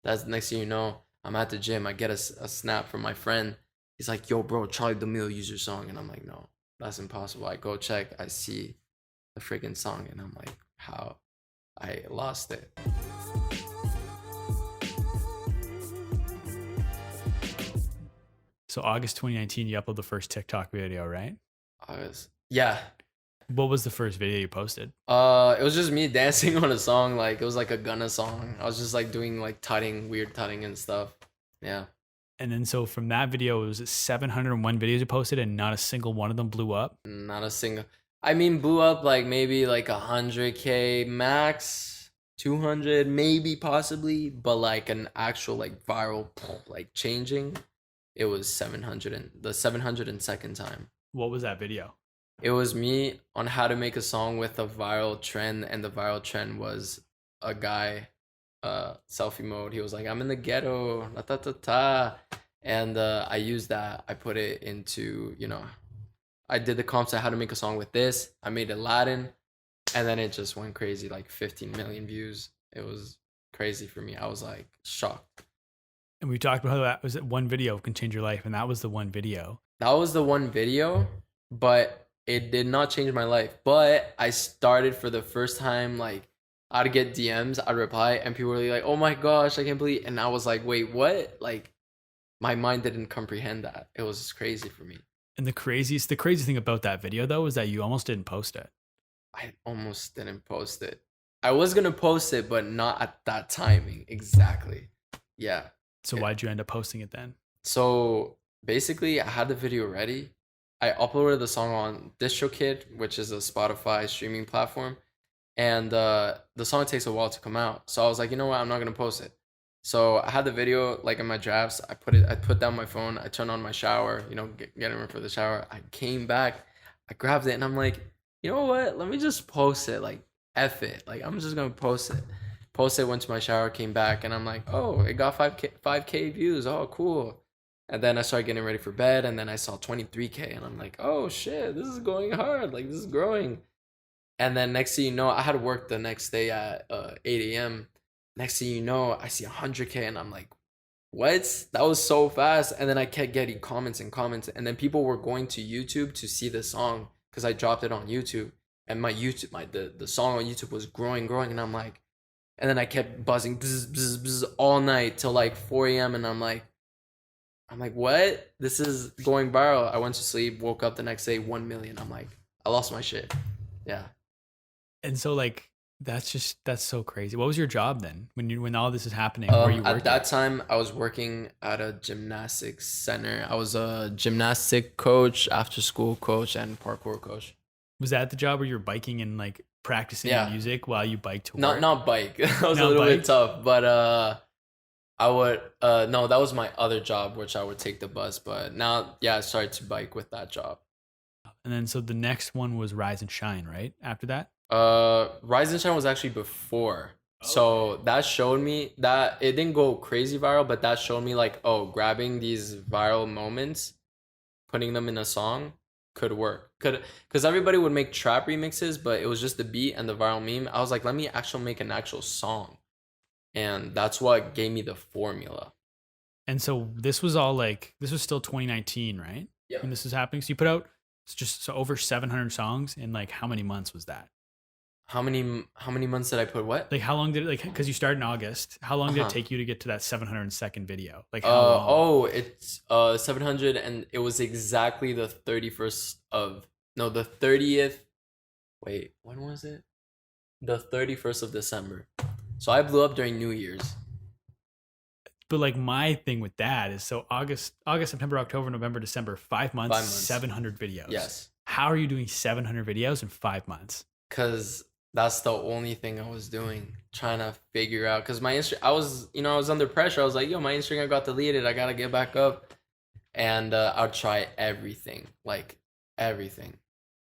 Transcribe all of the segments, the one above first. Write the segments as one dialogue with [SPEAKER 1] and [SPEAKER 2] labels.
[SPEAKER 1] That's next thing you know, I'm at the gym. I get a snap from my friend. He's like, "Yo, bro, Charlie D'Amelio used your song," and I'm like, "No, that's impossible." I go check. I see the freaking song, and I'm like, "How? I lost it."
[SPEAKER 2] So August 2019, you upload the first TikTok video, right?
[SPEAKER 1] Yeah.
[SPEAKER 2] What was the first video you posted?
[SPEAKER 1] It was just me dancing on a song. Like it was like a Gunna song. I was just like doing like tutting, weird tutting and stuff. Yeah.
[SPEAKER 2] And then so from that video, it was 701 videos you posted, and not a single one of them blew up.
[SPEAKER 1] Not a single. I mean, blew up like maybe like 100K max, 200 maybe possibly, but like an actual like viral like changing, it was 700 and the 702nd time.
[SPEAKER 2] What was that video?
[SPEAKER 1] It was me on how to make a song with a viral trend, and the viral trend was a guy, selfie mode. He was like, "I'm in the ghetto, la ta ta ta," and I used that. I put it into, I did the comps on how to make a song with this. I made it Latin, and then it just went crazy, like 15 million views. It was crazy for me. I was like shocked.
[SPEAKER 2] And we talked about how that was one video can change your life, and that was the one video.
[SPEAKER 1] That was the one video, but it did not change my life. But I started for the first time, like I'd get DMs, I'd reply, and people were like, "Oh my gosh, I can't believe," and I was like, "Wait, what?" Like my mind didn't comprehend that. It was crazy for me.
[SPEAKER 2] And the crazy thing about that video though is that you almost didn't post it.
[SPEAKER 1] I almost didn't post it. I was gonna post it, but not at that timing exactly. Yeah.
[SPEAKER 2] So why'd you end up posting it then?
[SPEAKER 1] So basically, I had the video ready. I uploaded the song on DistroKid, which is a Spotify streaming platform, and the song takes a while to come out. So I was like, you know what, I'm not gonna post it. So I had the video like in my drafts. I put down my phone. I turned on my shower. Getting ready for the shower. I came back. I grabbed it, and I'm like, you know what? Let me just post it. Like, F it. Like, I'm just gonna post it. Post it. Went to my shower. Came back, and I'm like, oh, it got 5K views. Oh, cool. And then I started getting ready for bed, and then I saw 23K, and I'm like, oh shit, this is going hard. Like, this is growing. And then next thing you know, I had to work the next day at 8 a.m. Next thing you know, I see 100K, and I'm like, what? That was so fast. And then I kept getting comments and comments, and then people were going to YouTube to see the song because I dropped it on YouTube, and the song on YouTube was growing, and I'm like, and then I kept buzzing bzz, bzz, bzz, all night till like 4 a.m. and I'm like, what? This is going viral. I went to sleep, woke up the next day, 1 million. I'm like, I lost my shit. Yeah.
[SPEAKER 2] And so like that's so crazy. What was your job then when all this is happening? Where you working?
[SPEAKER 1] At that time, I was working at a gymnastics center. I was a gymnastic coach, after school coach, and parkour coach.
[SPEAKER 2] Was that the job where you're biking and like practicing music while you bike to work?
[SPEAKER 1] Not bike. That was a little bit tough, but I would no, that was my other job, which I would take the bus. But now, yeah, I started to bike with that job.
[SPEAKER 2] And then so the next one was Rise and Shine, right? After that?
[SPEAKER 1] Rise and Shine was actually before. So that showed me that it didn't go crazy viral, but that showed me like, oh, grabbing these viral moments, putting them in a song could work. Because everybody would make trap remixes, but it was just the beat and the viral meme. I was like, let me actually make an actual song. And that's what gave me the formula.
[SPEAKER 2] And so this was still 2019, right?
[SPEAKER 1] Yeah.
[SPEAKER 2] When this was happening. So you put out over 700 songs in like how many months was that?
[SPEAKER 1] How many months did I put what?
[SPEAKER 2] Like how long did it because you started in August. How long did it take you to get to that 702nd video? Like how long?
[SPEAKER 1] Oh, it's 700 and it was exactly the 30th. Wait, when was it? The 31st of December. So I blew up during New Year's.
[SPEAKER 2] But like my thing with that is so August, September, October, November, December, 5 months, 700 videos.
[SPEAKER 1] Yes.
[SPEAKER 2] How are you doing 700 videos in 5 months?
[SPEAKER 1] Because that's the only thing I was doing, trying to figure out. Because I was under pressure. I was like, yo, my Instagram got deleted. I got to get back up. And I'll try everything, like everything.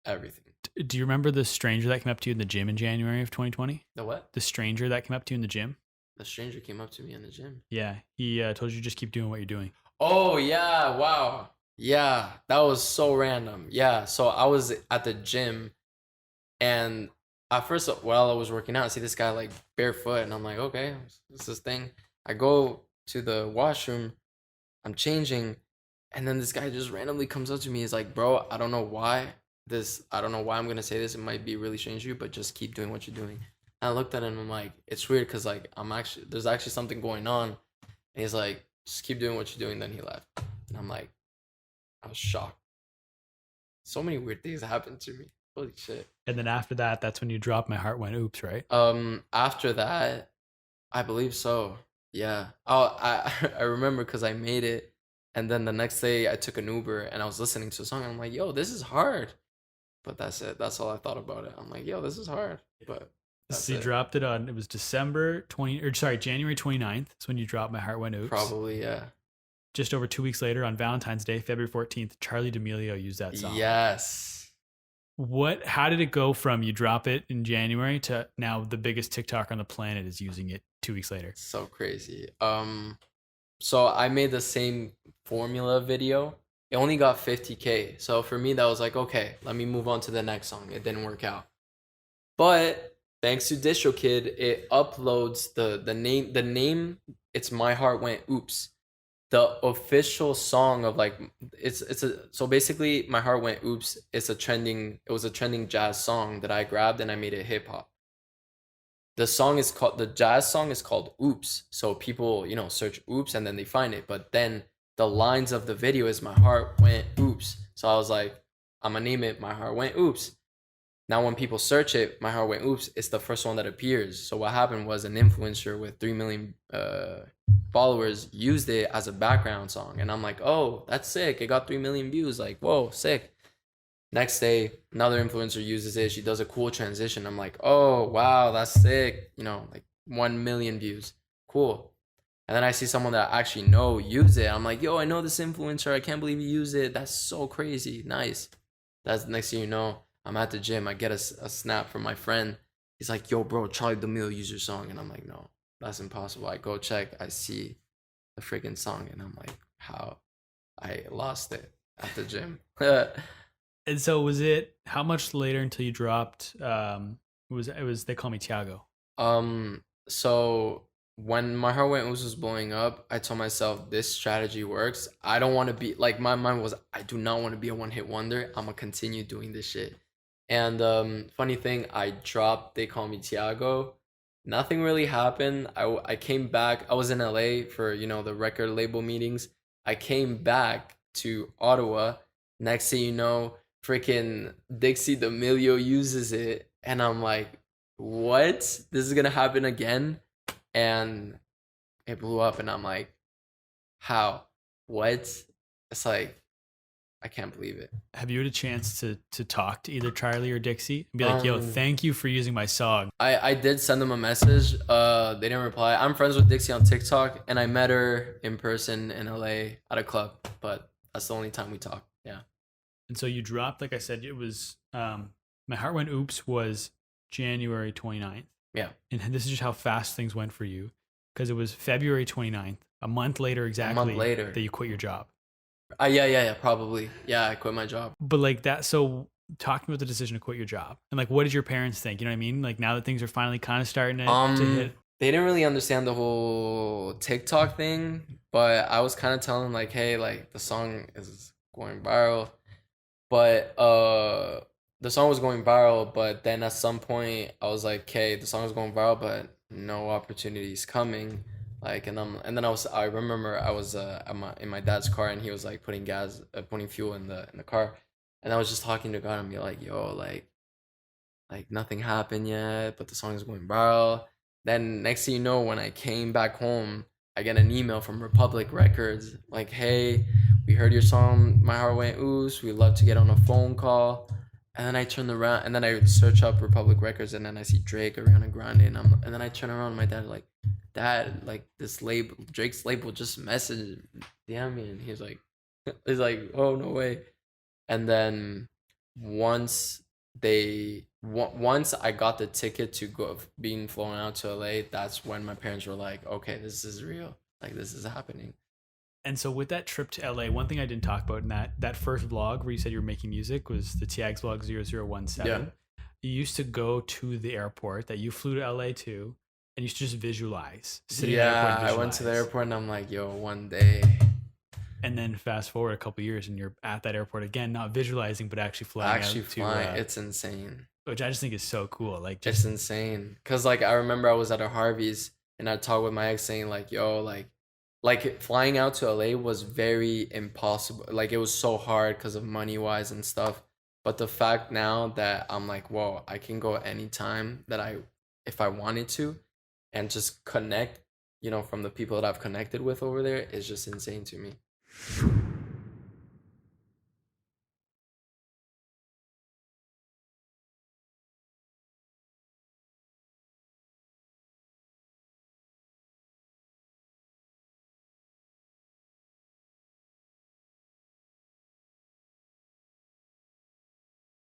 [SPEAKER 2] Do you remember the stranger that came up to you in the gym in January of 2020?
[SPEAKER 1] The what?
[SPEAKER 2] The stranger that came up to you in the gym?
[SPEAKER 1] The stranger came up to me in the gym.
[SPEAKER 2] Yeah, he told you just keep doing what you're doing.
[SPEAKER 1] Oh, yeah. Wow. Yeah, that was so random. Yeah, so I was at the gym, and at first, while I was working out, I see this guy like barefoot, and I'm like, okay, what's this thing? I go to the washroom, I'm changing, and then this guy just randomly comes up to me. He's like, "Bro, I don't know why I'm gonna say this. It might be really strange to you, but just keep doing what you're doing." And I looked at him and I'm like, it's weird because like there's actually something going on. And he's like, just keep doing what you're doing. Then he left. And I'm like, I was shocked. So many weird things happened to me. Holy shit.
[SPEAKER 2] And then after that, that's when you dropped My Heart Went Oops, right?
[SPEAKER 1] After that, I believe so. Yeah. Oh, I remember because I made it, and then the next day I took an Uber and I was listening to a song. And I'm like, yo, this is hard. But that's it. That's all I thought about it. I'm like, yo, this is hard. But that's
[SPEAKER 2] So you
[SPEAKER 1] it.
[SPEAKER 2] dropped it on, it was January 29th. That's when you dropped My Heart Went Oops.
[SPEAKER 1] Probably, yeah.
[SPEAKER 2] Just over 2 weeks later, on Valentine's Day, February 14th, Charli D'Amelio used that song.
[SPEAKER 1] Yes.
[SPEAKER 2] How did it go from you drop it in January to now the biggest TikToker on the planet is using it 2 weeks later?
[SPEAKER 1] So crazy. So I made the same formula video. It only got 50K. So for me, that was like, okay, let me move on to the next song. It didn't work out. But thanks to DistroKid, it uploads the name. It's My Heart Went Oops. The official song of like so basically My Heart Went Oops. It was a trending jazz song that I grabbed and I made it hip hop. The jazz song is called Oops. So people, search Oops and then they find it. But then the lines of the video is My Heart Went Oops. So I was like, I'm gonna name it My Heart Went Oops. Now when people search it, My Heart Went Oops, it's the first one that appears. So what happened was an influencer with 3 million followers used it as a background song. And I'm like, oh, that's sick. It got 3 million views. Like, whoa, sick. Next day, another influencer uses it. She does a cool transition. I'm like, oh, wow, that's sick. Like 1 million views. Cool. And then I see someone that I actually know use it. I'm like, yo, I know this influencer. I can't believe you use it. That's so crazy. Nice. That's the next thing you know, I'm at the gym. I get a snap from my friend. He's like, yo, bro, Charli D'Amelio used your song. And I'm like, no, that's impossible. I go check. I see the freaking song. And I'm like, how? I lost it at the gym.
[SPEAKER 2] And so how much later until you dropped, They Call Me Tiago?
[SPEAKER 1] So when My Heart Went Oops was blowing up, I told myself this strategy works. I don't want to be like, my mind was, I do not want to be a one-hit wonder. I'm gonna continue doing this shit. And funny thing, I dropped They Call Me Tiago. Nothing really happened. I came back. I was in LA for the record label meetings. I came back to Ottawa. Next thing you know, freaking Dixie D'Amelio uses it, and I'm like, what? This is gonna happen again? And it blew up, and I'm like, how? What? It's like, I can't believe it.
[SPEAKER 2] Have you had a chance to talk to either Charli or Dixie and be like, yo, thank you for using my song?
[SPEAKER 1] I did send them a message. They didn't reply. I'm friends with Dixie on TikTok, and I met her in person in LA at a club, but that's the only time we talked. Yeah.
[SPEAKER 2] And so you dropped, like I said, it was My Heart Went Oops was January 29th.
[SPEAKER 1] Yeah.
[SPEAKER 2] And this is just how fast things went for you, because it was February 29th, a month later exactly, that you quit your job.
[SPEAKER 1] Yeah, probably. Yeah, I quit my job.
[SPEAKER 2] But like that, so talk about the decision to quit your job. And like, what did your parents think? You know what I mean? Like now that things are finally kind of starting to hit.
[SPEAKER 1] They didn't really understand the whole TikTok thing, but I was kind of telling them like, hey, like the song is going viral. But the song was going viral, but then at some point I was like, okay, the song is going viral, but no opportunities coming. Like, and then I remember I was in my dad's car, and he was like putting fuel in the car, and I was just talking to God and be like, yo, like nothing happened yet, but the song is going viral. Then next thing you know, when I came back home, I get an email from Republic Records like, hey, we heard your song My Heart Went Oops, we'd love to get on a phone call. And then I turn around, and then I search up Republic Records, and then I see Drake, Ariana Grande, and then I turn around, and my dad like, Dad, like this label, Drake's label just messaged DM me, and he's like, oh no way. And then once I got the ticket to go being flown out to LA, that's when my parents were like, okay, this is real, like this is happening.
[SPEAKER 2] And so with that trip to LA, one thing I didn't talk about in that first vlog where you said you were making music was the Tiagz vlog 0017. Yeah. You used to go to the airport that you flew to LA to, and you should just visualize sitting at the airport
[SPEAKER 1] Yeah,
[SPEAKER 2] and
[SPEAKER 1] I went to the
[SPEAKER 2] visualize.
[SPEAKER 1] airport and I'm like, yo, one day.
[SPEAKER 2] And then fast forward a couple years and you're at that airport again, not visualizing, but actually flying
[SPEAKER 1] Actually
[SPEAKER 2] out to,
[SPEAKER 1] flying, it's insane.
[SPEAKER 2] which I just think is so cool. Like
[SPEAKER 1] It's
[SPEAKER 2] just
[SPEAKER 1] insane. Cause like I remember I was at a Harvey's and I talked with my ex saying like, yo, like flying out to LA was very impossible. Like it was so hard because of money wise and stuff. But the fact now that I'm like, whoa, I can go anytime that I if I wanted to and just connect, from the people that I've connected with over there is just insane to me.